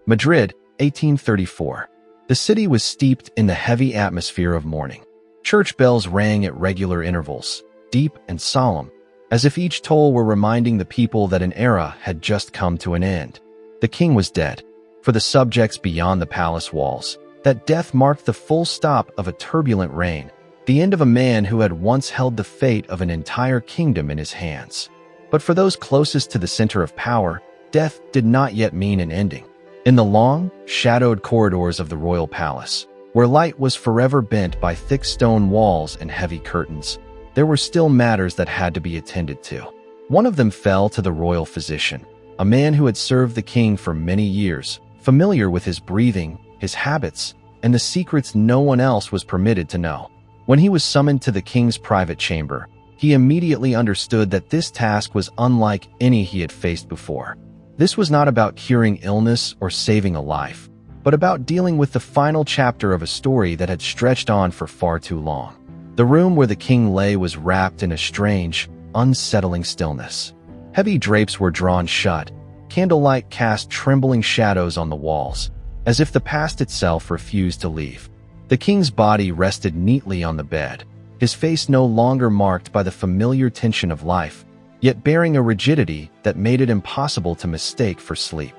Madrid, 1834. The city was steeped in the heavy atmosphere of mourning. Church bells rang at regular intervals, deep and solemn, as if each toll were reminding the people that an era had just come to an end. The king was dead. For the subjects beyond the palace walls, that death marked the full stop of a turbulent reign, the end of a man who had once held the fate of an entire kingdom in his hands. But for those closest to the center of power, death did not yet mean an ending. In the long, shadowed corridors of the royal palace, where light was forever bent by thick stone walls and heavy curtains, there were still matters that had to be attended to. One of them fell to the royal physician, a man who had served the king for many years, familiar with his breathing, his habits, and the secrets no one else was permitted to know. When he was summoned to the king's private chamber, he immediately understood that this task was unlike any he had faced before. This was not about curing illness or saving a life, but about dealing with the final chapter of a story that had stretched on for far too long. The room where the king lay was wrapped in a strange, unsettling stillness. Heavy drapes were drawn shut, candlelight cast trembling shadows on the walls, as if the past itself refused to leave. The king's body rested neatly on the bed, his face no longer marked by the familiar tension of life, yet bearing a rigidity that made it impossible to mistake for sleep.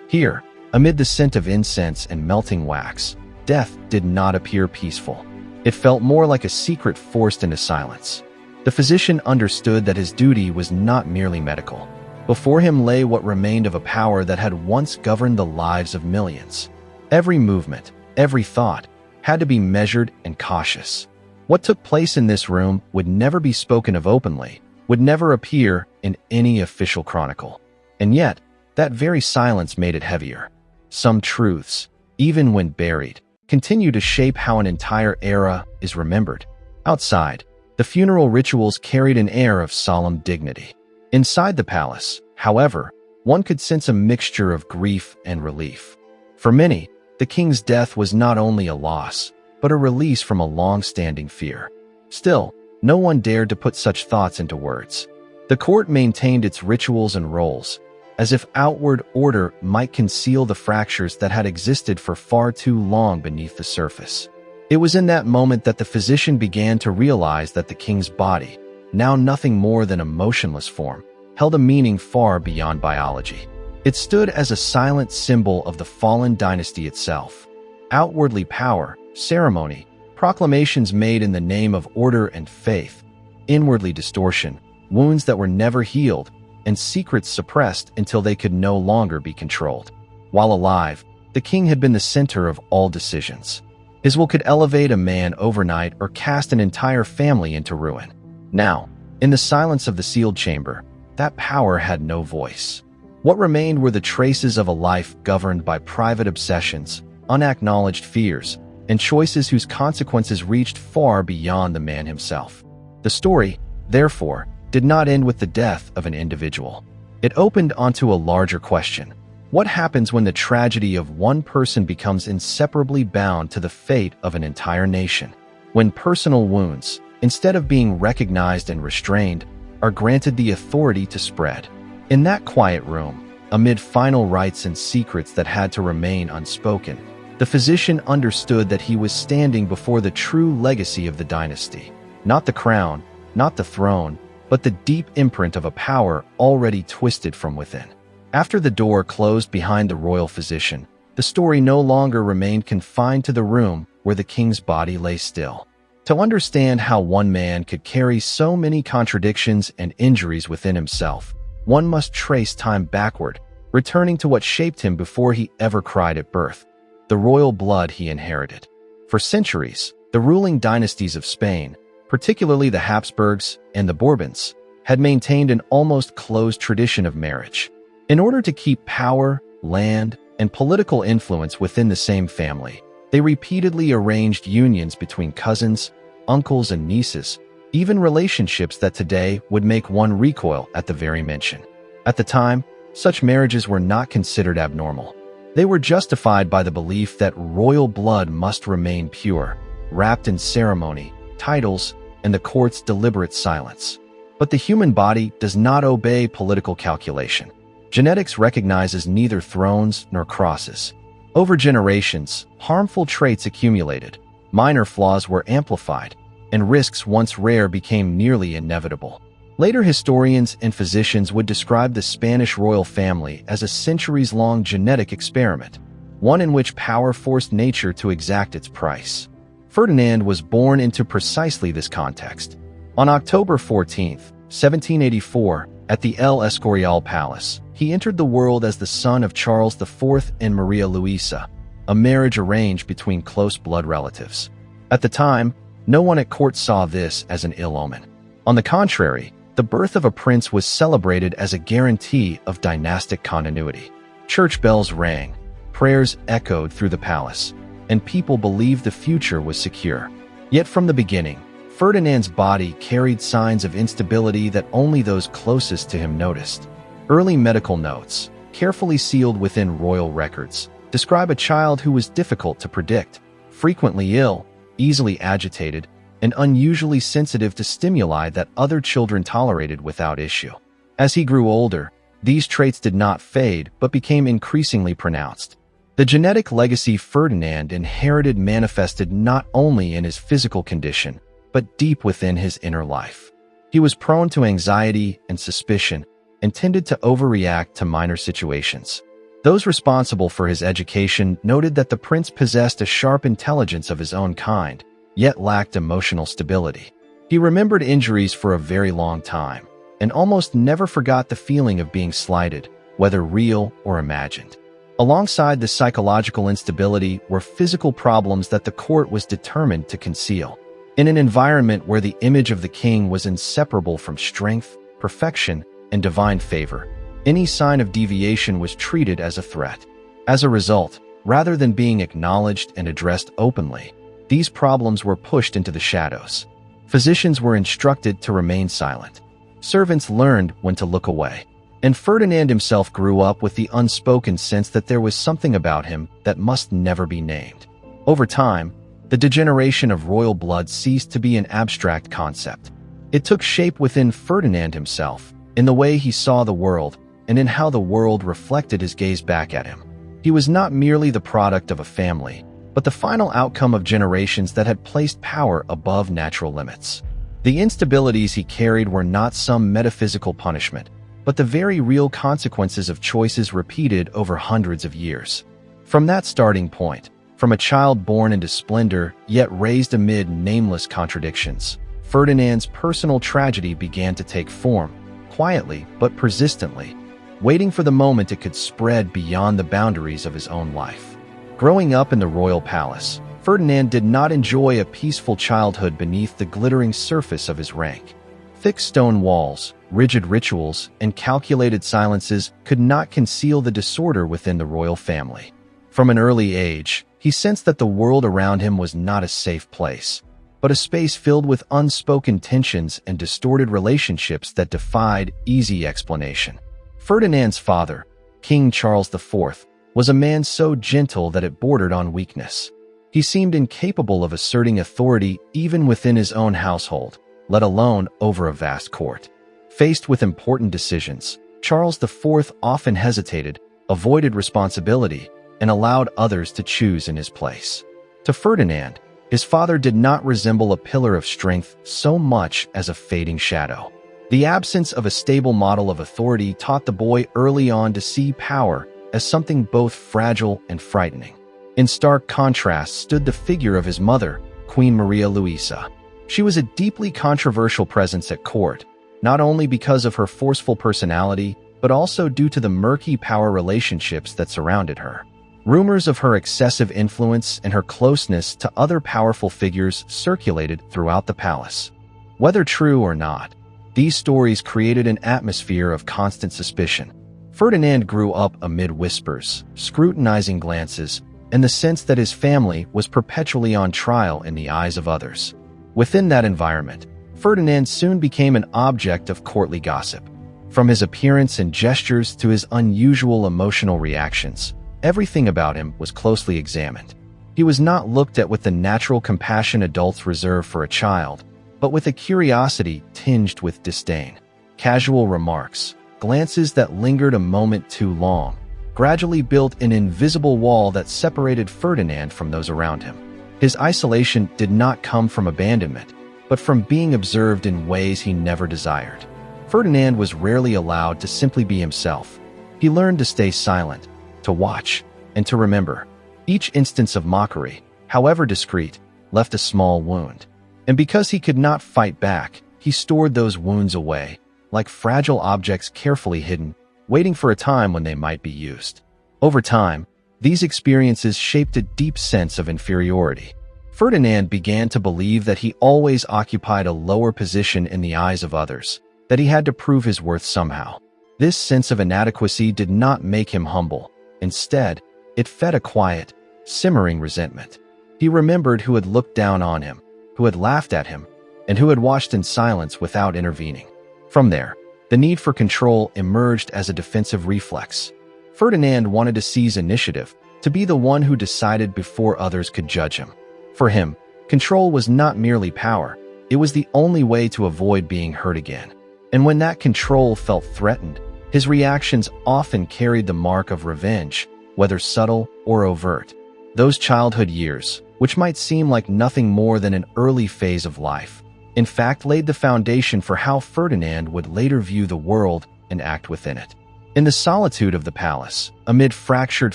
Here, amid the scent of incense and melting wax, death did not appear peaceful. It felt more like a secret forced into silence. The physician understood that his duty was not merely medical. Before him lay what remained of a power that had once governed the lives of millions. Every movement, every thought, had to be measured and cautious. What took place in this room would never be spoken of openly, would never appear in any official chronicle. And yet, that very silence made it heavier. Some truths, even when buried, continue to shape how an entire era is remembered. Outside, the funeral rituals carried an air of solemn dignity. Inside the palace, however, one could sense a mixture of grief and relief. For many, the king's death was not only a loss, but a release from a long-standing fear. Still, no one dared to put such thoughts into words. The court maintained its rituals and roles, as if outward order might conceal the fractures that had existed for far too long beneath the surface. It was in that moment that the physician began to realize that the king's body, now nothing more than a motionless form, held a meaning far beyond biology. It stood as a silent symbol of the fallen dynasty itself. Outwardly power, ceremony, proclamations made in the name of order and faith. Inwardly distortion, wounds that were never healed, and secrets suppressed until they could no longer be controlled. While alive, the king had been the center of all decisions. His will could elevate a man overnight or cast an entire family into ruin. Now, in the silence of the sealed chamber, that power had no voice. What remained were the traces of a life governed by private obsessions, unacknowledged fears, and choices whose consequences reached far beyond the man himself. The story, therefore, did not end with the death of an individual. It opened onto a larger question. What happens when the tragedy of one person becomes inseparably bound to the fate of an entire nation? When personal wounds, instead of being recognized and restrained, are granted the authority to spread. In that quiet room, amid final rites and secrets that had to remain unspoken, the physician understood that he was standing before the true legacy of the dynasty. Not the crown, not the throne, but the deep imprint of a power already twisted from within. After the door closed behind the royal physician, the story no longer remained confined to the room where the king's body lay still. To understand how one man could carry so many contradictions and injuries within himself, one must trace time backward, returning to what shaped him before he ever cried at birth, the royal blood he inherited. For centuries, the ruling dynasties of Spain, particularly the Habsburgs and the Bourbons, had maintained an almost closed tradition of marriage. In order to keep power, land, and political influence within the same family, they repeatedly arranged unions between cousins, uncles, and nieces, even relationships that today would make one recoil at the very mention. At the time, such marriages were not considered abnormal. They were justified by the belief that royal blood must remain pure, wrapped in ceremony, titles, and the court's deliberate silence. But the human body does not obey political calculation. Genetics recognizes neither thrones nor crosses. Over generations, harmful traits accumulated, minor flaws were amplified, and risks once rare became nearly inevitable. Later historians and physicians would describe the Spanish royal family as a centuries-long genetic experiment, one in which power forced nature to exact its price. Ferdinand was born into precisely this context. On October 14, 1784, at the El Escorial Palace, he entered the world as the son of Charles IV and Maria Luisa, a marriage arranged between close blood relatives. At the time, no one at court saw this as an ill omen. On the contrary, the birth of a prince was celebrated as a guarantee of dynastic continuity. Church bells rang, prayers echoed through the palace, and people believed the future was secure. Yet from the beginning, Ferdinand's body carried signs of instability that only those closest to him noticed. Early medical notes, carefully sealed within royal records, describe a child who was difficult to predict, frequently ill, easily agitated, and unusually sensitive to stimuli that other children tolerated without issue. As he grew older, these traits did not fade but became increasingly pronounced. The genetic legacy Ferdinand inherited manifested not only in his physical condition, but deep within his inner life. He was prone to anxiety and suspicion, and tended to overreact to minor situations. Those responsible for his education noted that the prince possessed a sharp intelligence of his own kind, yet lacked emotional stability. He remembered injuries for a very long time, and almost never forgot the feeling of being slighted, whether real or imagined. Alongside the psychological instability were physical problems that the court was determined to conceal. In an environment where the image of the king was inseparable from strength, perfection, and divine favor, any sign of deviation was treated as a threat. As a result, rather than being acknowledged and addressed openly, these problems were pushed into the shadows. Physicians were instructed to remain silent. Servants learned when to look away. And Ferdinand himself grew up with the unspoken sense that there was something about him that must never be named. Over time, the degeneration of royal blood ceased to be an abstract concept. It took shape within Ferdinand himself, in the way he saw the world, and in how the world reflected his gaze back at him. He was not merely the product of a family, but the final outcome of generations that had placed power above natural limits. The instabilities he carried were not some metaphysical punishment, but the very real consequences of choices repeated over hundreds of years. From that starting point, from a child born into splendor, yet raised amid nameless contradictions, Ferdinand's personal tragedy began to take form, quietly but persistently, waiting for the moment it could spread beyond the boundaries of his own life. Growing up in the royal palace, Ferdinand did not enjoy a peaceful childhood beneath the glittering surface of his rank. Thick stone walls, rigid rituals, and calculated silences could not conceal the disorder within the royal family. From an early age, he sensed that the world around him was not a safe place, but a space filled with unspoken tensions and distorted relationships that defied easy explanation. Ferdinand's father, King Charles IV, was a man so gentle that it bordered on weakness. He seemed incapable of asserting authority even within his own household, let alone over a vast court. Faced with important decisions, Charles IV often hesitated, avoided responsibility, and allowed others to choose in his place. To Ferdinand, his father did not resemble a pillar of strength so much as a fading shadow. The absence of a stable model of authority taught the boy early on to see power as something both fragile and frightening. In stark contrast stood the figure of his mother, Queen Maria Luisa. She was a deeply controversial presence at court, not only because of her forceful personality, but also due to the murky power relationships that surrounded her. Rumors of her excessive influence and her closeness to other powerful figures circulated throughout the palace. Whether true or not, these stories created an atmosphere of constant suspicion. Ferdinand grew up amid whispers, scrutinizing glances, and the sense that his family was perpetually on trial in the eyes of others. Within that environment, Ferdinand soon became an object of courtly gossip. From his appearance and gestures to his unusual emotional reactions, everything about him was closely examined. He was not looked at with the natural compassion adults reserve for a child, but with a curiosity tinged with disdain. Casual remarks, glances that lingered a moment too long, gradually built an invisible wall that separated Ferdinand from those around him. His isolation did not come from abandonment, but from being observed in ways he never desired. Ferdinand was rarely allowed to simply be himself. He learned to stay silent, to watch, and to remember. Each instance of mockery, however discreet, left a small wound. And because he could not fight back, he stored those wounds away, like fragile objects carefully hidden, waiting for a time when they might be used. Over time, these experiences shaped a deep sense of inferiority. Ferdinand began to believe that he always occupied a lower position in the eyes of others, that he had to prove his worth somehow. This sense of inadequacy did not make him humble. Instead, it fed a quiet, simmering resentment. He remembered who had looked down on him, who had laughed at him, and who had watched in silence without intervening. From there, the need for control emerged as a defensive reflex. Ferdinand wanted to seize initiative, to be the one who decided before others could judge him. For him, control was not merely power, it was the only way to avoid being hurt again. And when that control felt threatened, his reactions often carried the mark of revenge, whether subtle or overt. Those childhood years, which might seem like nothing more than an early phase of life, in fact laid the foundation for how Ferdinand would later view the world and act within it. In the solitude of the palace, amid fractured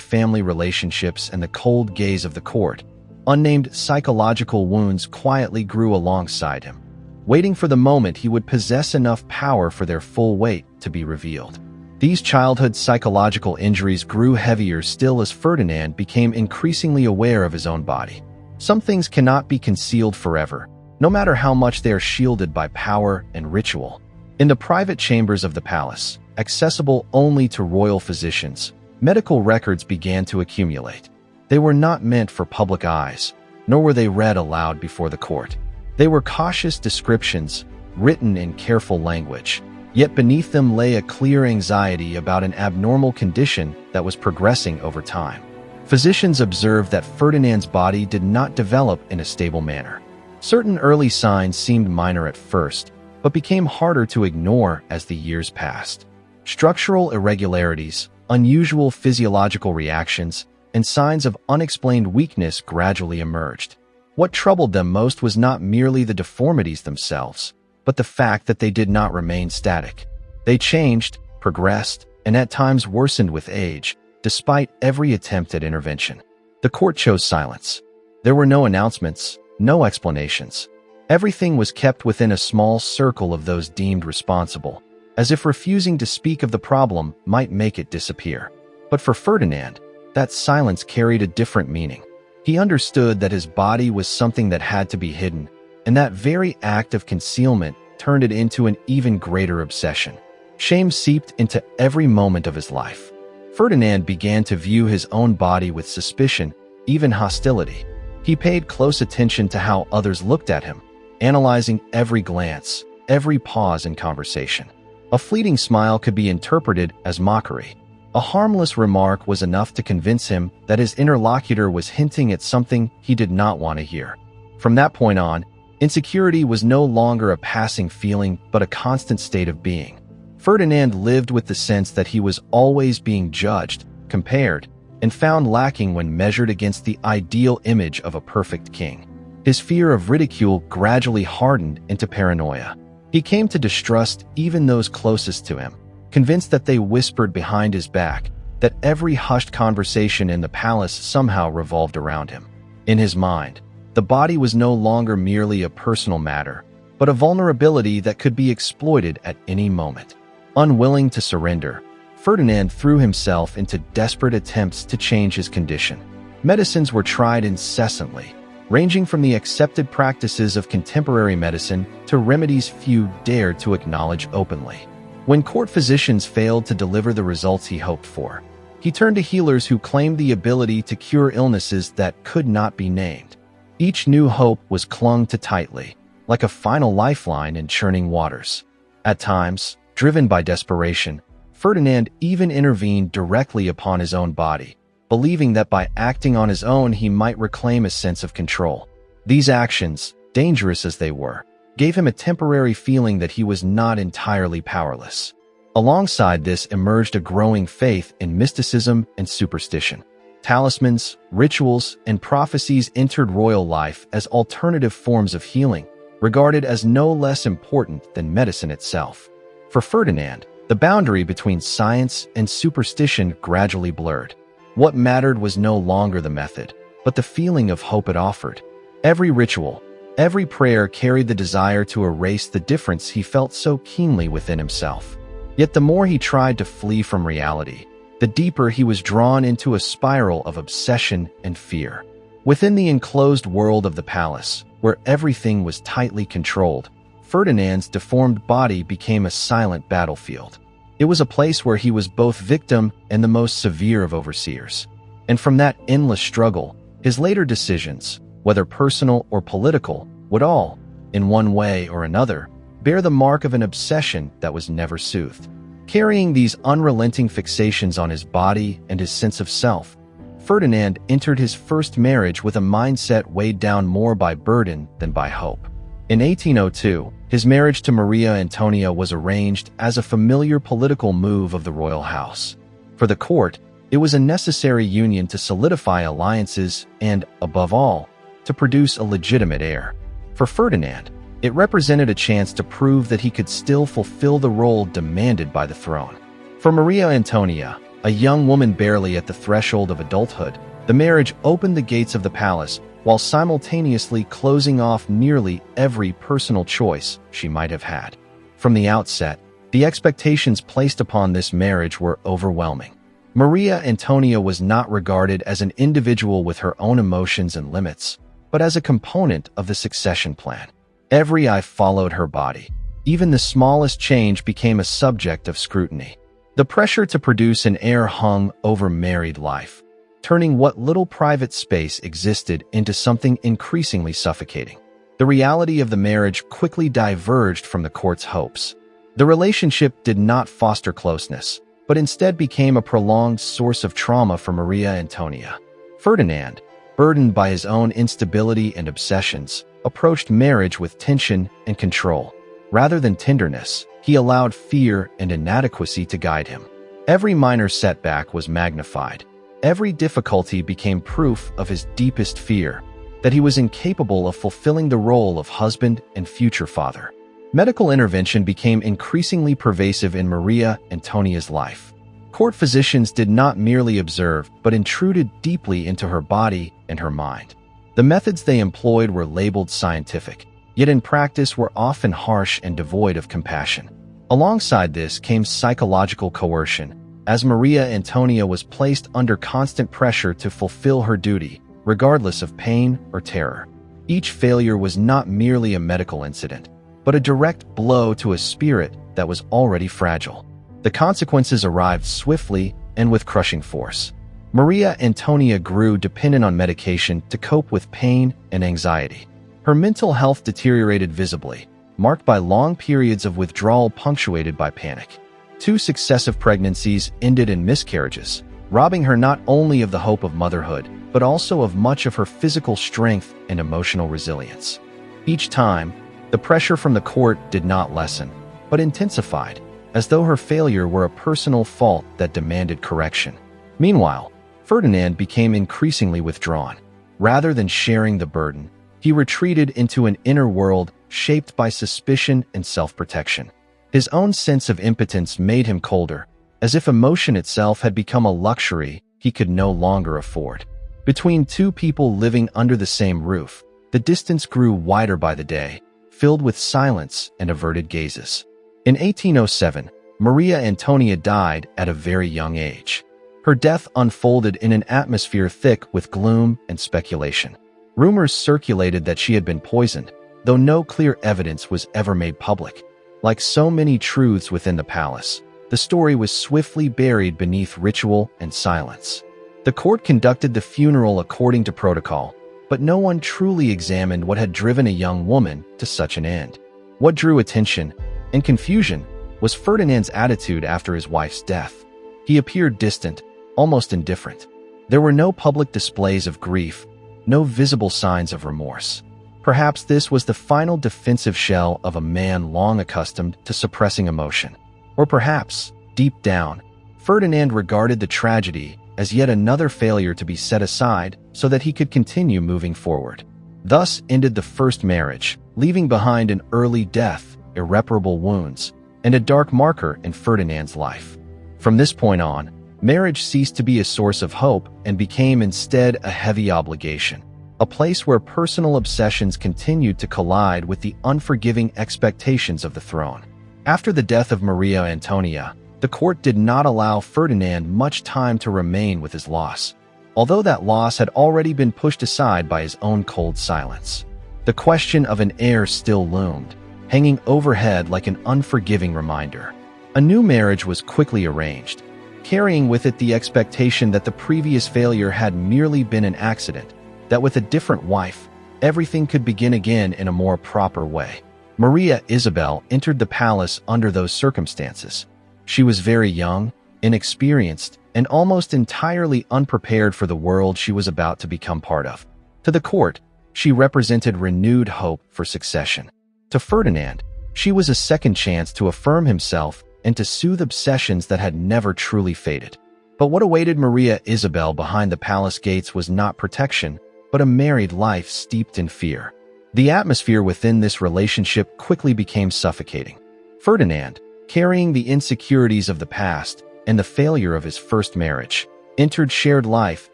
family relationships and the cold gaze of the court, unnamed psychological wounds quietly grew alongside him, waiting for the moment he would possess enough power for their full weight to be revealed. These childhood psychological injuries grew heavier still as Ferdinand became increasingly aware of his own body. Some things cannot be concealed forever, no matter how much they are shielded by power and ritual. In the private chambers of the palace, accessible only to royal physicians, medical records began to accumulate. They were not meant for public eyes, nor were they read aloud before the court. They were cautious descriptions, written in careful language, yet beneath them lay a clear anxiety about an abnormal condition that was progressing over time. Physicians observed that Ferdinand's body did not develop in a stable manner. Certain early signs seemed minor at first, but became harder to ignore as the years passed. Structural irregularities, unusual physiological reactions, and signs of unexplained weakness gradually emerged. What troubled them most was not merely the deformities themselves, but the fact that they did not remain static. They changed, progressed, and at times worsened with age, despite every attempt at intervention. The court chose silence. There were no announcements, no explanations. Everything was kept within a small circle of those deemed responsible, as if refusing to speak of the problem might make it disappear. But for Ferdinand, that silence carried a different meaning. He understood that his body was something that had to be hidden, and that very act of concealment turned it into an even greater obsession. Shame seeped into every moment of his life. Ferdinand began to view his own body with suspicion, even hostility. He paid close attention to how others looked at him, analyzing every glance, every pause in conversation. A fleeting smile could be interpreted as mockery. A harmless remark was enough to convince him that his interlocutor was hinting at something he did not want to hear. From that point on, insecurity was no longer a passing feeling but a constant state of being. Ferdinand lived with the sense that he was always being judged, compared, and found lacking when measured against the ideal image of a perfect king. His fear of ridicule gradually hardened into paranoia. He came to distrust even those closest to him, convinced that they whispered behind his back, that every hushed conversation in the palace somehow revolved around him. In his mind, the body was no longer merely a personal matter, but a vulnerability that could be exploited at any moment. Unwilling to surrender, Ferdinand threw himself into desperate attempts to change his condition. Medicines were tried incessantly, ranging from the accepted practices of contemporary medicine to remedies few dared to acknowledge openly. When court physicians failed to deliver the results he hoped for, he turned to healers who claimed the ability to cure illnesses that could not be named. Each new hope was clung to tightly, like a final lifeline in churning waters. At times, driven by desperation, Ferdinand even intervened directly upon his own body, believing that by acting on his own he might reclaim a sense of control. These actions, dangerous as they were, gave him a temporary feeling that he was not entirely powerless. Alongside this emerged a growing faith in mysticism and superstition. Talismans, rituals, and prophecies entered royal life as alternative forms of healing, regarded as no less important than medicine itself. For Ferdinand, the boundary between science and superstition gradually blurred. What mattered was no longer the method, but the feeling of hope it offered. Every ritual, every prayer carried the desire to erase the difference he felt so keenly within himself. Yet the more he tried to flee from reality, the deeper he was drawn into a spiral of obsession and fear. Within the enclosed world of the palace, where everything was tightly controlled, Ferdinand's deformed body became a silent battlefield. It was a place where he was both victim and the most severe of overseers. And from that endless struggle, his later decisions, whether personal or political, would all, in one way or another, bear the mark of an obsession that was never soothed. Carrying these unrelenting fixations on his body and his sense of self, Ferdinand entered his first marriage with a mindset weighed down more by burden than by hope. In 1802, his marriage to Maria Antonia was arranged as a familiar political move of the royal house. For the court, it was a necessary union to solidify alliances and, above all, to produce a legitimate heir. For Ferdinand, it represented a chance to prove that he could still fulfill the role demanded by the throne. For Maria Antonia, a young woman barely at the threshold of adulthood, the marriage opened the gates of the palace while simultaneously closing off nearly every personal choice she might have had. From the outset, the expectations placed upon this marriage were overwhelming. Maria Antonia was not regarded as an individual with her own emotions and limits, but as a component of the succession plan. Every eye followed her body. Even the smallest change became a subject of scrutiny. The pressure to produce an heir hung over married life, turning what little private space existed into something increasingly suffocating. The reality of the marriage quickly diverged from the court's hopes. The relationship did not foster closeness, but instead became a prolonged source of trauma for Maria Antonia. Ferdinand, burdened by his own instability and obsessions, approached marriage with tension and control. Rather than tenderness, he allowed fear and inadequacy to guide him. Every minor setback was magnified. Every difficulty became proof of his deepest fear, that he was incapable of fulfilling the role of husband and future father. Medical intervention became increasingly pervasive in Maria Antonia's life. Court physicians did not merely observe, but intruded deeply into her body and her mind. The methods they employed were labeled scientific, yet in practice were often harsh and devoid of compassion. Alongside this came psychological coercion, as Maria Antonia was placed under constant pressure to fulfill her duty, regardless of pain or terror. Each failure was not merely a medical incident, but a direct blow to a spirit that was already fragile. The consequences arrived swiftly and with crushing force. Maria Antonia grew dependent on medication to cope with pain and anxiety. Her mental health deteriorated visibly, marked by long periods of withdrawal punctuated by panic. 2 successive pregnancies ended in miscarriages, robbing her not only of the hope of motherhood, but also of much of her physical strength and emotional resilience. Each time, the pressure from the court did not lessen, but intensified, as though her failure were a personal fault that demanded correction. Meanwhile, Ferdinand became increasingly withdrawn. Rather than sharing the burden, he retreated into an inner world shaped by suspicion and self-protection. His own sense of impotence made him colder, as if emotion itself had become a luxury he could no longer afford. Between 2 people living under the same roof, the distance grew wider by the day, filled with silence and averted gazes. In 1807, Maria Antonia died at a very young age. Her death unfolded in an atmosphere thick with gloom and speculation. Rumors circulated that she had been poisoned, though no clear evidence was ever made public. Like so many truths within the palace, the story was swiftly buried beneath ritual and silence. The court conducted the funeral according to protocol, but no one truly examined what had driven a young woman to such an end. What drew attention and confusion was Ferdinand's attitude after his wife's death. He appeared distant, almost indifferent. There were no public displays of grief, no visible signs of remorse. Perhaps this was the final defensive shell of a man long accustomed to suppressing emotion. Or perhaps, deep down, Ferdinand regarded the tragedy as yet another failure to be set aside so that he could continue moving forward. Thus ended the first marriage, leaving behind an early death, irreparable wounds, and a dark marker in Ferdinand's life. From this point on, marriage ceased to be a source of hope and became instead a heavy obligation, a place where personal obsessions continued to collide with the unforgiving expectations of the throne. After the death of Maria Antonia, the court did not allow Ferdinand much time to remain with his loss, although that loss had already been pushed aside by his own cold silence. The question of an heir still loomed, hanging overhead like an unforgiving reminder. A new marriage was quickly arranged, carrying with it the expectation that the previous failure had merely been an accident, that with a different wife, everything could begin again in a more proper way. Maria Isabel entered the palace under those circumstances. She was very young, inexperienced, and almost entirely unprepared for the world she was about to become part of. To the court, she represented renewed hope for succession. To Ferdinand, she was a second chance to affirm himself and to soothe obsessions that had never truly faded. But what awaited Maria Isabel behind the palace gates was not protection, but a married life steeped in fear. The atmosphere within this relationship quickly became suffocating. Ferdinand, carrying the insecurities of the past and the failure of his first marriage, entered shared life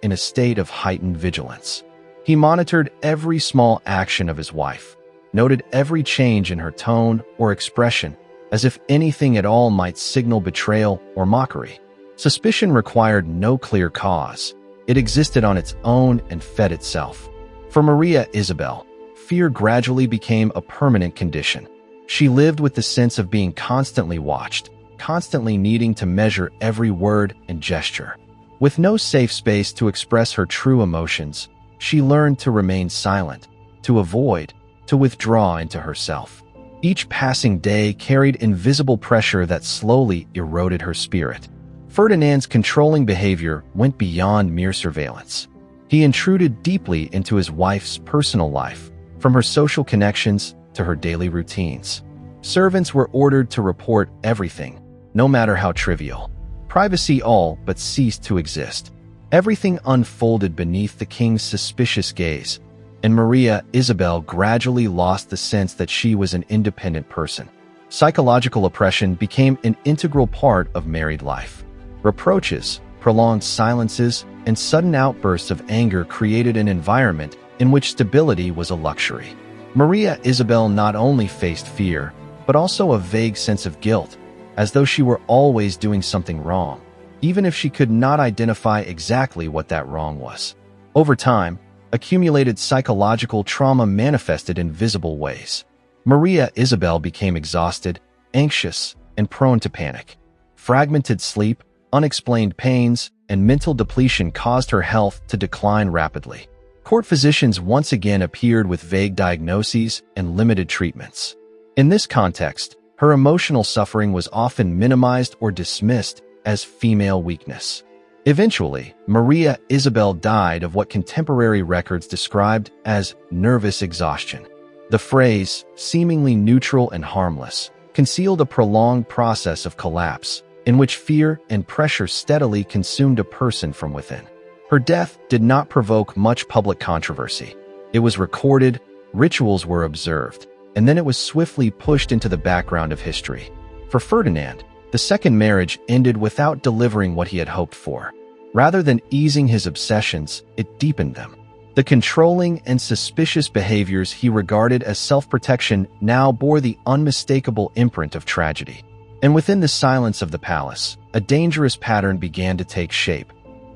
in a state of heightened vigilance. He monitored every small action of his wife, noted every change in her tone or expression, as if anything at all might signal betrayal or mockery. Suspicion required no clear cause. It existed on its own and fed itself. For Maria Isabel, fear gradually became a permanent condition. She lived with the sense of being constantly watched, constantly needing to measure every word and gesture. With no safe space to express her true emotions, she learned to remain silent, to avoid, to withdraw into herself. Each passing day carried invisible pressure that slowly eroded her spirit. Ferdinand's controlling behavior went beyond mere surveillance. He intruded deeply into his wife's personal life, from her social connections to her daily routines. Servants were ordered to report everything, no matter how trivial. Privacy all but ceased to exist. Everything unfolded beneath the king's suspicious gaze, and Maria Isabel gradually lost the sense that she was an independent person. Psychological oppression became an integral part of married life. Reproaches, prolonged silences, and sudden outbursts of anger created an environment in which stability was a luxury. Maria Isabel not only faced fear, but also a vague sense of guilt, as though she were always doing something wrong, even if she could not identify exactly what that wrong was. Over time, accumulated psychological trauma manifested in visible ways. Maria Isabel became exhausted, anxious, and prone to panic. Fragmented sleep, unexplained pains, and mental depletion caused her health to decline rapidly. Court physicians once again appeared with vague diagnoses and limited treatments. In this context, her emotional suffering was often minimized or dismissed as female weakness. Eventually, Maria Isabel died of what contemporary records described as nervous exhaustion. The phrase, seemingly neutral and harmless, concealed a prolonged process of collapse, in which fear and pressure steadily consumed a person from within. Her death did not provoke much public controversy. It was recorded, rituals were observed, and then it was swiftly pushed into the background of history. For Ferdinand, the second marriage ended without delivering what he had hoped for. Rather than easing his obsessions, it deepened them. The controlling and suspicious behaviors he regarded as self-protection now bore the unmistakable imprint of tragedy. And within the silence of the palace, a dangerous pattern began to take shape.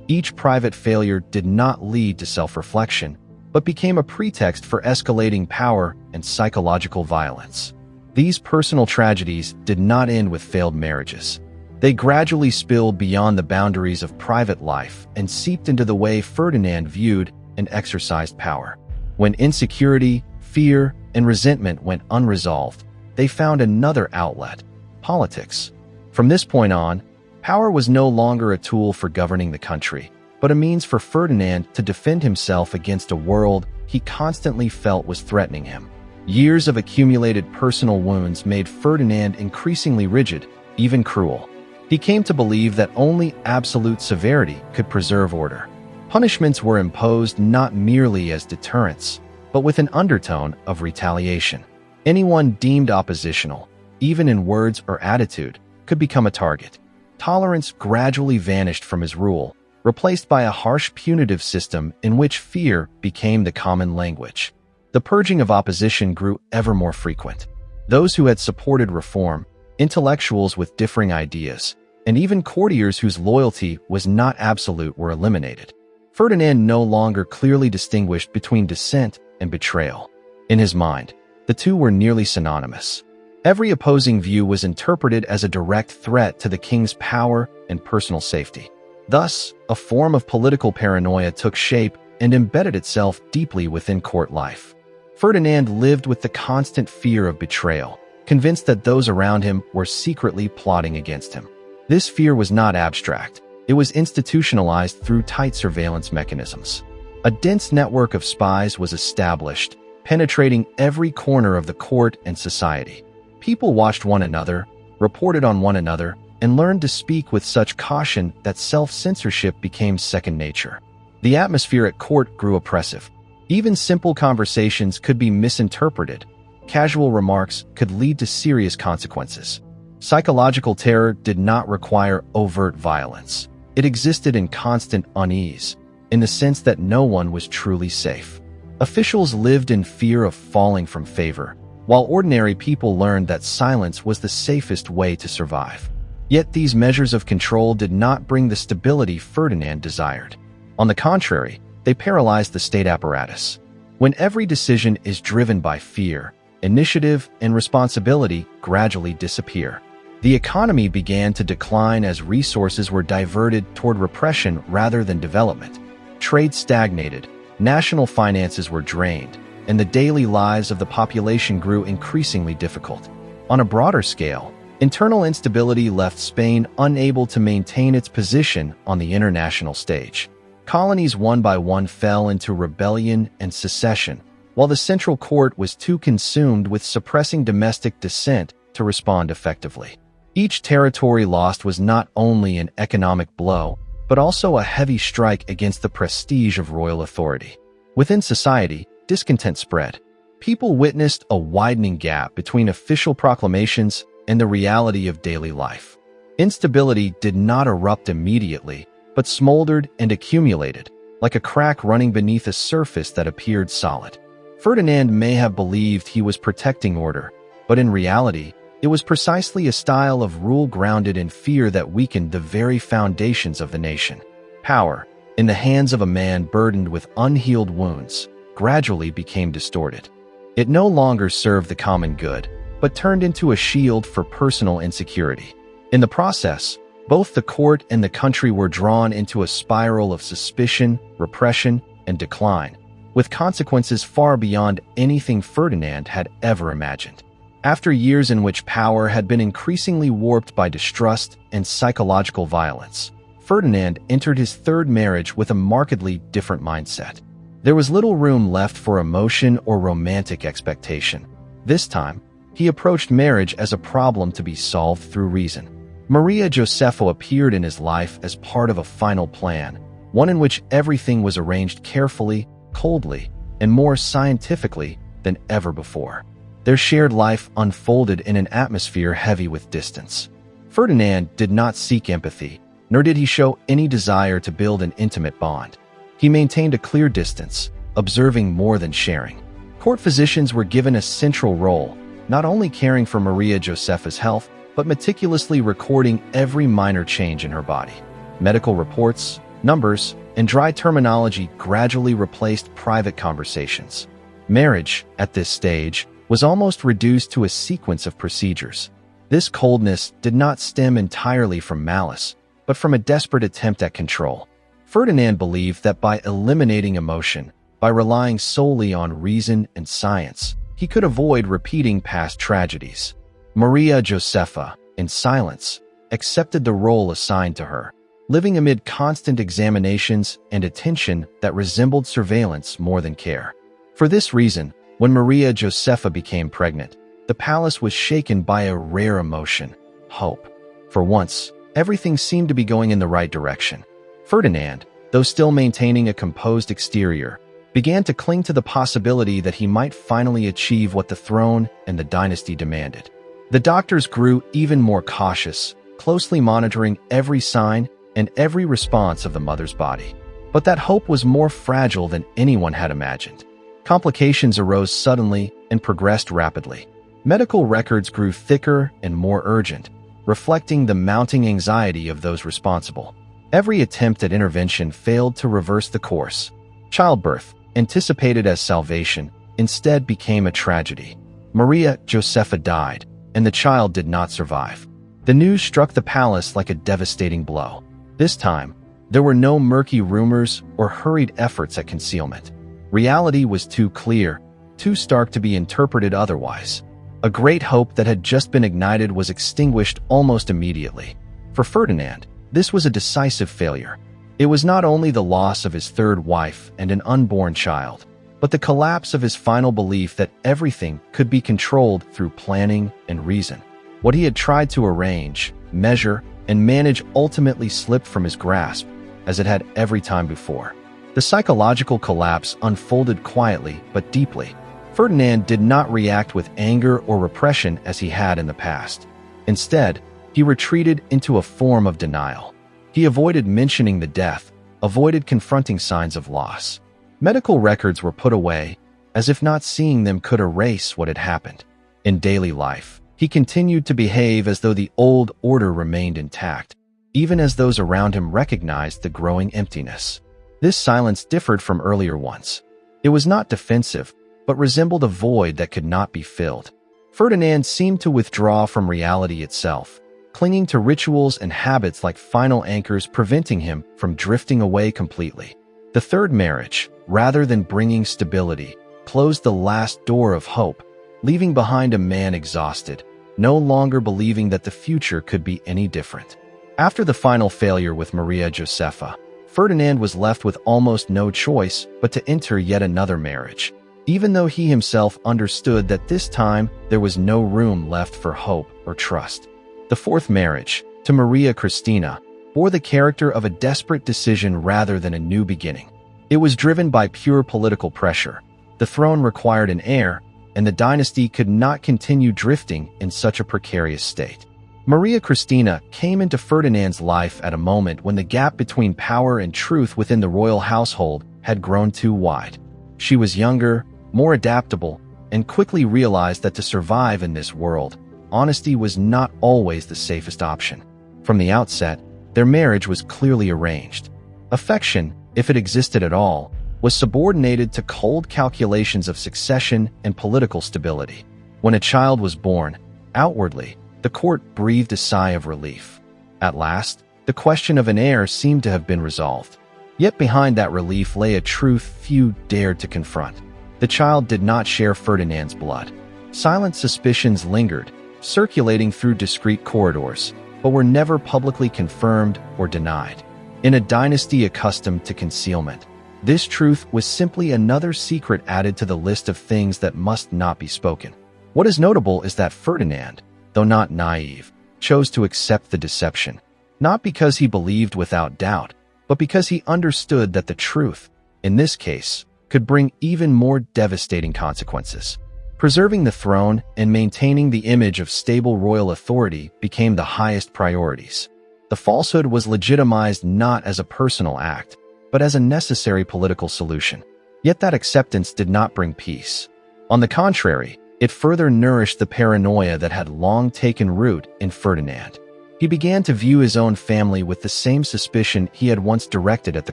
Each private failure did not lead to self-reflection, but became a pretext for escalating power and psychological violence. These personal tragedies did not end with failed marriages. They gradually spilled beyond the boundaries of private life and seeped into the way Ferdinand viewed and exercised power. When insecurity, fear, and resentment went unresolved, they found another outlet: politics. From this point on, power was no longer a tool for governing the country, but a means for Ferdinand to defend himself against a world he constantly felt was threatening him. Years of accumulated personal wounds made Ferdinand increasingly rigid, even cruel. He came to believe that only absolute severity could preserve order. Punishments were imposed not merely as deterrence, but with an undertone of retaliation. Anyone deemed oppositional, even in words or attitude, could become a target. Tolerance gradually vanished from his rule, replaced by a harsh punitive system in which fear became the common language. The purging of opposition grew ever more frequent. Those who had supported reform, intellectuals with differing ideas, and even courtiers whose loyalty was not absolute were eliminated. Ferdinand no longer clearly distinguished between dissent and betrayal. In his mind, the two were nearly synonymous. Every opposing view was interpreted as a direct threat to the king's power and personal safety. Thus, a form of political paranoia took shape and embedded itself deeply within court life. Ferdinand lived with the constant fear of betrayal, convinced that those around him were secretly plotting against him. This fear was not abstract. It was institutionalized through tight surveillance mechanisms. A dense network of spies was established, penetrating every corner of the court and society. People watched one another, reported on one another, and learned to speak with such caution that self-censorship became second nature. The atmosphere at court grew oppressive. Even simple conversations could be misinterpreted. Casual remarks could lead to serious consequences. Psychological terror did not require overt violence. It existed in constant unease, in the sense that no one was truly safe. Officials lived in fear of falling from favor, while ordinary people learned that silence was the safest way to survive. Yet these measures of control did not bring the stability Ferdinand desired. On the contrary, they paralyzed the state apparatus. When every decision is driven by fear, initiative and responsibility gradually disappear. The economy began to decline as resources were diverted toward repression rather than development. Trade stagnated, national finances were drained, and the daily lives of the population grew increasingly difficult. On a broader scale, internal instability left Spain unable to maintain its position on the international stage. Colonies one by one fell into rebellion and secession, while the central court was too consumed with suppressing domestic dissent to respond effectively. Each territory lost was not only an economic blow, but also a heavy strike against the prestige of royal authority. Within society, discontent spread. People witnessed a widening gap between official proclamations and the reality of daily life. Instability did not erupt immediately, but smoldered and accumulated, like a crack running beneath a surface that appeared solid. Ferdinand may have believed he was protecting order, but in reality, it was precisely a style of rule grounded in fear that weakened the very foundations of the nation. Power, in the hands of a man burdened with unhealed wounds, gradually became distorted. It no longer served the common good, but turned into a shield for personal insecurity. In the process, both the court and the country were drawn into a spiral of suspicion, repression, and decline, with consequences far beyond anything Ferdinand had ever imagined. After years in which power had been increasingly warped by distrust and psychological violence, Ferdinand entered his third marriage with a markedly different mindset. There was little room left for emotion or romantic expectation. This time, he approached marriage as a problem to be solved through reason. Maria Josepha appeared in his life as part of a final plan, one in which everything was arranged carefully, coldly, and more scientifically than ever before. Their shared life unfolded in an atmosphere heavy with distance. Ferdinand did not seek empathy, nor did he show any desire to build an intimate bond. He maintained a clear distance, observing more than sharing. Court physicians were given a central role, not only caring for Maria Josepha's health, but meticulously recording every minor change in her body. Medical reports, numbers, and dry terminology gradually replaced private conversations. Marriage, at this stage, was almost reduced to a sequence of procedures. This coldness did not stem entirely from malice, but from a desperate attempt at control. Ferdinand believed that by eliminating emotion, by relying solely on reason and science, he could avoid repeating past tragedies. Maria Josepha, in silence, accepted the role assigned to her, living amid constant examinations and attention that resembled surveillance more than care. For this reason, when Maria Josepha became pregnant, the palace was shaken by a rare emotion, hope. For once, everything seemed to be going in the right direction. Ferdinand, though still maintaining a composed exterior, began to cling to the possibility that he might finally achieve what the throne and the dynasty demanded. The doctors grew even more cautious, closely monitoring every sign and every response of the mother's body. But that hope was more fragile than anyone had imagined. Complications arose suddenly and progressed rapidly. Medical records grew thicker and more urgent, reflecting the mounting anxiety of those responsible. Every attempt at intervention failed to reverse the course. Childbirth, anticipated as salvation, instead became a tragedy. Maria Josepha died, and the child did not survive. The news struck the palace like a devastating blow. This time, there were no murky rumors or hurried efforts at concealment. Reality was too clear, too stark to be interpreted otherwise. A great hope that had just been ignited was extinguished almost immediately. For Ferdinand, this was a decisive failure. It was not only the loss of his third wife and an unborn child, but the collapse of his final belief that everything could be controlled through planning and reason. What he had tried to arrange, measure, and manage ultimately slipped from his grasp, as it had every time before. The psychological collapse unfolded quietly but deeply. Ferdinand did not react with anger or repression as he had in the past. Instead, he retreated into a form of denial. He avoided mentioning the death, avoided confronting signs of loss. Medical records were put away, as if not seeing them could erase what had happened. In daily life, he continued to behave as though the old order remained intact, even as those around him recognized the growing emptiness. This silence differed from earlier ones. It was not defensive, but resembled a void that could not be filled. Ferdinand seemed to withdraw from reality itself, clinging to rituals and habits like final anchors, preventing him from drifting away completely. The third marriage, rather than bringing stability, closed the last door of hope, leaving behind a man exhausted, no longer believing that the future could be any different. After the final failure with Maria Josepha, Ferdinand was left with almost no choice but to enter yet another marriage, even though he himself understood that this time there was no room left for hope or trust. The fourth marriage, to Maria Cristina, bore the character of a desperate decision rather than a new beginning. It was driven by pure political pressure. The throne required an heir, and the dynasty could not continue drifting in such a precarious state. Maria Cristina came into Ferdinand's life at a moment when the gap between power and truth within the royal household had grown too wide. She was younger, more adaptable, and quickly realized that to survive in this world, honesty was not always the safest option. From the outset, their marriage was clearly arranged. Affection, if it existed at all, was subordinated to cold calculations of succession and political stability. When a child was born, outwardly, the court breathed a sigh of relief. At last, the question of an heir seemed to have been resolved. Yet behind that relief lay a truth few dared to confront. The child did not share Ferdinand's blood. Silent suspicions lingered, circulating through discreet corridors, but were never publicly confirmed or denied. In a dynasty accustomed to concealment, this truth was simply another secret added to the list of things that must not be spoken. What is notable is that Ferdinand, though not naive, chose to accept the deception, not because he believed without doubt, but because he understood that the truth, in this case, could bring even more devastating consequences. Preserving the throne and maintaining the image of stable royal authority became the highest priorities. The falsehood was legitimized not as a personal act, but as a necessary political solution. Yet that acceptance did not bring peace. On the contrary, it further nourished the paranoia that had long taken root in Ferdinand. He began to view his own family with the same suspicion he had once directed at the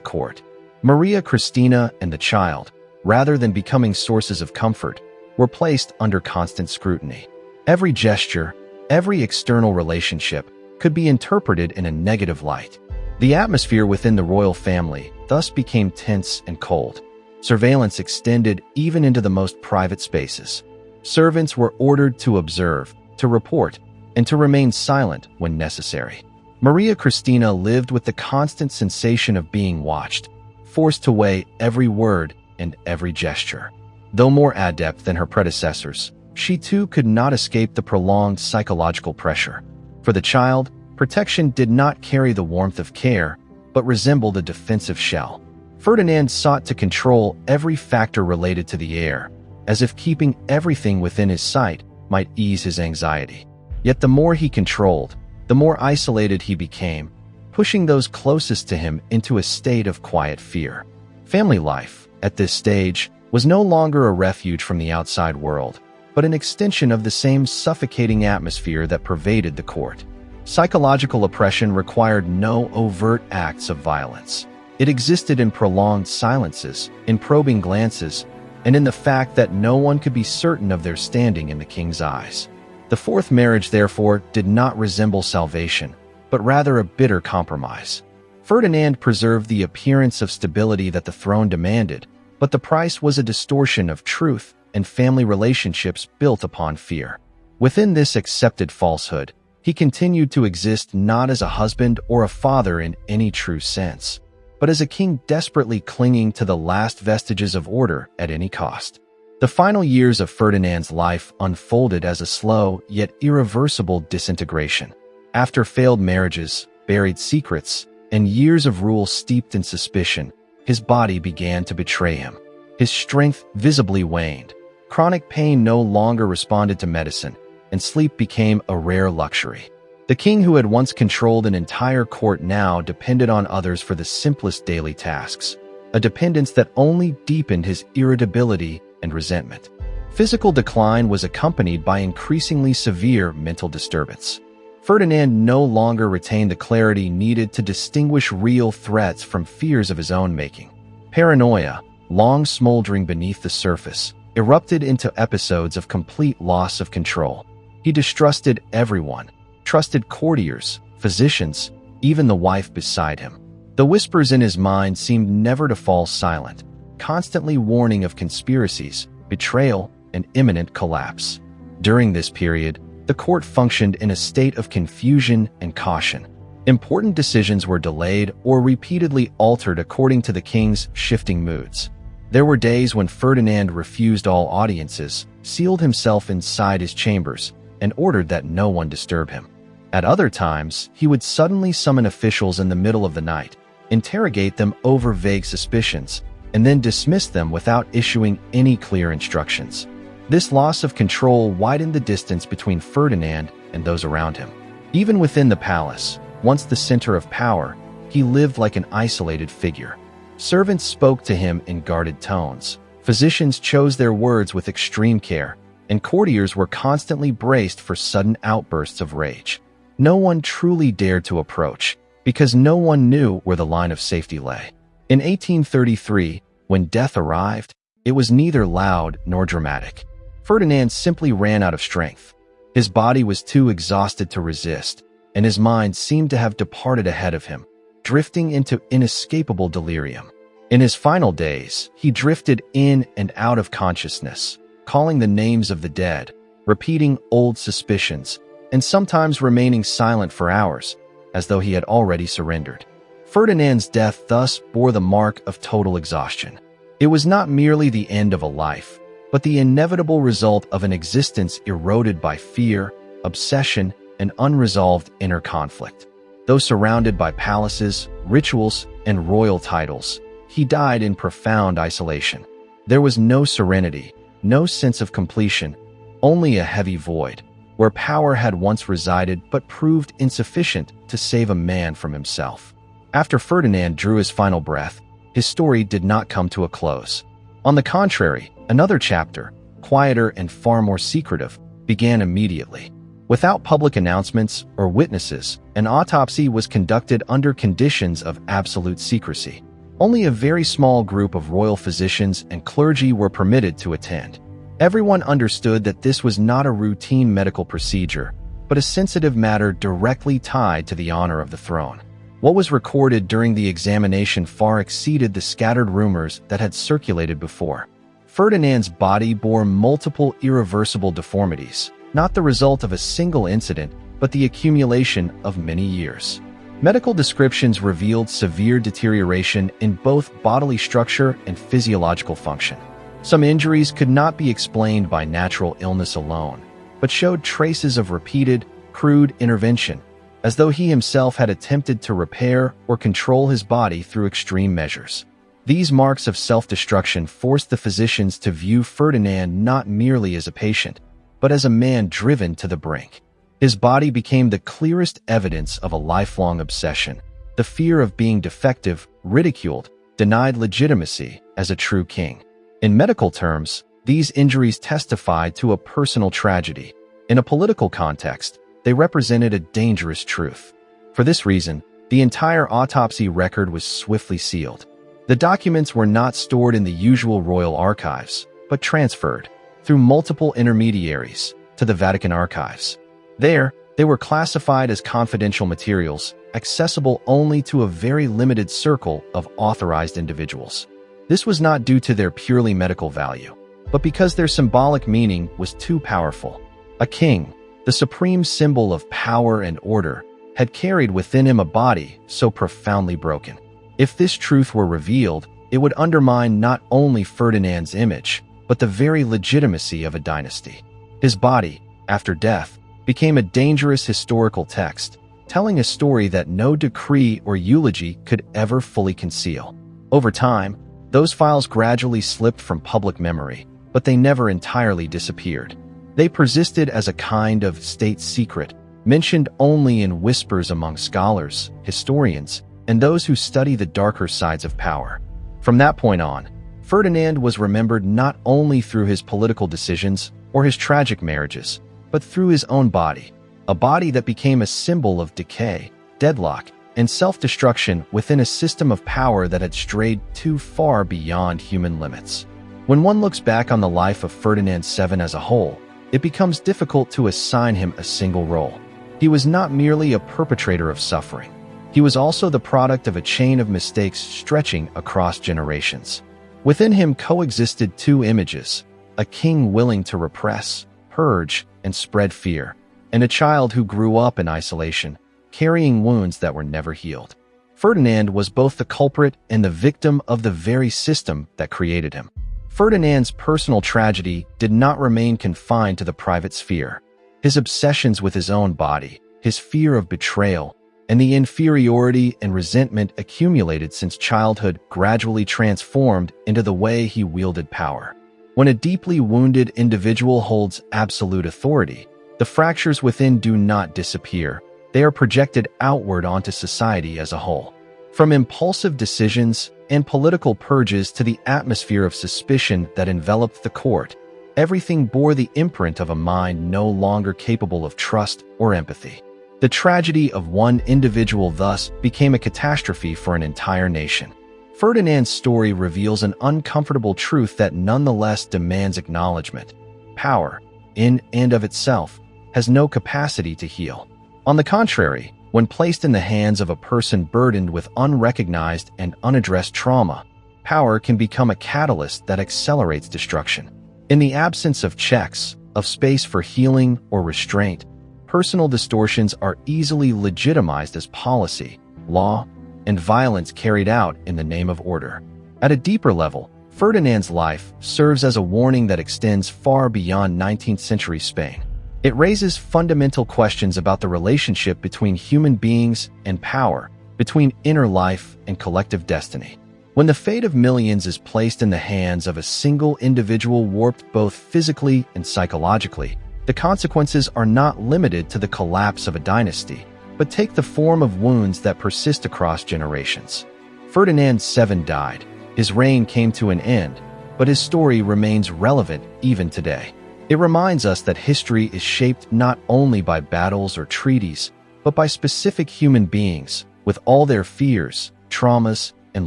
court. Maria Cristina and the child, rather than becoming sources of comfort, were placed under constant scrutiny. Every gesture, every external relationship could be interpreted in a negative light. The atmosphere within the royal family thus became tense and cold. Surveillance extended even into the most private spaces. Servants were ordered to observe, to report, and to remain silent when necessary. Maria Cristina lived with the constant sensation of being watched, forced to weigh every word and every gesture. Though more adept than her predecessors, she too could not escape the prolonged psychological pressure. For the child, Protection did not carry the warmth of care, but resembled a defensive shell. Ferdinand sought to control every factor related to the heir, as if keeping everything within his sight might ease his anxiety. Yet the more he controlled, the more isolated he became, pushing those closest to him into a state of quiet fear. Family life, at this stage, was no longer a refuge from the outside world, but an extension of the same suffocating atmosphere that pervaded the court. Psychological oppression required no overt acts of violence. It existed in prolonged silences, in probing glances, and in the fact that no one could be certain of their standing in the king's eyes. The fourth marriage, therefore, did not resemble salvation, but rather a bitter compromise. Ferdinand preserved the appearance of stability that the throne demanded, but the price was a distortion of truth and family relationships built upon fear. Within this accepted falsehood, he continued to exist not as a husband or a father in any true sense, but as a king desperately clinging to the last vestiges of order at any cost. The final years of Ferdinand's life unfolded as a slow yet irreversible disintegration. After failed marriages, buried secrets, and years of rule steeped in suspicion, his body began to betray him. His strength visibly waned. Chronic pain no longer responded to medicine, and sleep became a rare luxury. The king who had once controlled an entire court now depended on others for the simplest daily tasks, a dependence that only deepened his irritability and resentment. Physical decline was accompanied by increasingly severe mental disturbance. Ferdinand no longer retained the clarity needed to distinguish real threats from fears of his own making. Paranoia, long smoldering beneath the surface, erupted into episodes of complete loss of control. He distrusted everyone, trusted courtiers, physicians, even the wife beside him. The whispers in his mind seemed never to fall silent, constantly warning of conspiracies, betrayal, and imminent collapse. During this period, the court functioned in a state of confusion and caution. Important decisions were delayed or repeatedly altered according to the king's shifting moods. There were days when Ferdinand refused all audiences, sealed himself inside his chambers, and ordered that no one disturb him. At other times, he would suddenly summon officials in the middle of the night, interrogate them over vague suspicions, and then dismiss them without issuing any clear instructions. This loss of control widened the distance between Ferdinand and those around him. Even within the palace, once the center of power, he lived like an isolated figure. Servants spoke to him in guarded tones. Physicians chose their words with extreme care, and courtiers were constantly braced for sudden outbursts of rage. No one truly dared to approach, because no one knew where the line of safety lay. In 1833, when death arrived, it was neither loud nor dramatic. Ferdinand simply ran out of strength. His body was too exhausted to resist, and his mind seemed to have departed ahead of him, drifting into inescapable delirium. In his final days, he drifted in and out of consciousness, calling the names of the dead, repeating old suspicions, and sometimes remaining silent for hours, as though he had already surrendered. Ferdinand's death thus bore the mark of total exhaustion. It was not merely the end of a life, but the inevitable result of an existence eroded by fear, obsession, and unresolved inner conflict. Though surrounded by palaces, rituals, and royal titles, he died in profound isolation. There was no serenity, no sense of completion, only a heavy void, where power had once resided but proved insufficient to save a man from himself. After Ferdinand drew his final breath, his story did not come to a close. On the contrary, another chapter, quieter and far more secretive, began immediately. Without public announcements or witnesses, an autopsy was conducted under conditions of absolute secrecy. Only a very small group of royal physicians and clergy were permitted to attend. Everyone understood that this was not a routine medical procedure, but a sensitive matter directly tied to the honor of the throne. What was recorded during the examination far exceeded the scattered rumors that had circulated before. Ferdinand's body bore multiple irreversible deformities, not the result of a single incident, but the accumulation of many years. Medical descriptions revealed severe deterioration in both bodily structure and physiological function. Some injuries could not be explained by natural illness alone, but showed traces of repeated, crude intervention, as though he himself had attempted to repair or control his body through extreme measures. These marks of self-destruction forced the physicians to view Ferdinand not merely as a patient, but as a man driven to the brink. His body became the clearest evidence of a lifelong obsession, the fear of being defective, ridiculed, denied legitimacy as a true king. In medical terms, these injuries testified to a personal tragedy. In a political context, they represented a dangerous truth. For this reason, the entire autopsy record was swiftly sealed. The documents were not stored in the usual royal archives, but transferred, through multiple intermediaries, to the Vatican archives. There, they were classified as confidential materials, accessible only to a very limited circle of authorized individuals. This was not due to their purely medical value, but because their symbolic meaning was too powerful. A king, the supreme symbol of power and order, had carried within him a body so profoundly broken. If this truth were revealed, it would undermine not only Ferdinand's image, but the very legitimacy of a dynasty. His body, after death, became a dangerous historical text, telling a story that no decree or eulogy could ever fully conceal. Over time, those files gradually slipped from public memory, but they never entirely disappeared. They persisted as a kind of state secret, mentioned only in whispers among scholars, historians, and those who study the darker sides of power. From that point on, Ferdinand was remembered not only through his political decisions or his tragic marriages, but through his own body, a body that became a symbol of decay, deadlock, and self-destruction within a system of power that had strayed too far beyond human limits. When one looks back on the life of Ferdinand VII as a whole, it becomes difficult to assign him a single role. He was not merely a perpetrator of suffering. He was also the product of a chain of mistakes stretching across generations. Within him coexisted two images: a king willing to repress, purge, and spread fear, and a child who grew up in isolation, carrying wounds that were never healed. Ferdinand was both the culprit and the victim of the very system that created him. Ferdinand's personal tragedy did not remain confined to the private sphere. His obsessions with his own body, his fear of betrayal, and the inferiority and resentment accumulated since childhood gradually transformed into the way he wielded power. When a deeply wounded individual holds absolute authority, the fractures within do not disappear. They are projected outward onto society as a whole. From impulsive decisions and political purges to the atmosphere of suspicion that enveloped the court, everything bore the imprint of a mind no longer capable of trust or empathy. The tragedy of one individual thus became a catastrophe for an entire nation. Ferdinand's story reveals an uncomfortable truth that nonetheless demands acknowledgement. Power, in and of itself, has no capacity to heal. On the contrary, when placed in the hands of a person burdened with unrecognized and unaddressed trauma, power can become a catalyst that accelerates destruction. In the absence of checks, of space for healing or restraint, personal distortions are easily legitimized as policy, law, and violence carried out in the name of order. At a deeper level, Ferdinand's life serves as a warning that extends far beyond 19th century Spain. It raises fundamental questions about the relationship between human beings and power, between inner life and collective destiny. When the fate of millions is placed in the hands of a single individual warped both physically and psychologically, the consequences are not limited to the collapse of a dynasty, but take the form of wounds that persist across generations. Ferdinand VII died. His reign came to an end, but his story remains relevant even today. It reminds us that history is shaped not only by battles or treaties, but by specific human beings, with all their fears, traumas, and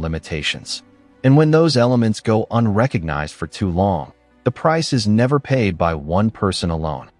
limitations. And when those elements go unrecognized for too long, the price is never paid by one person alone.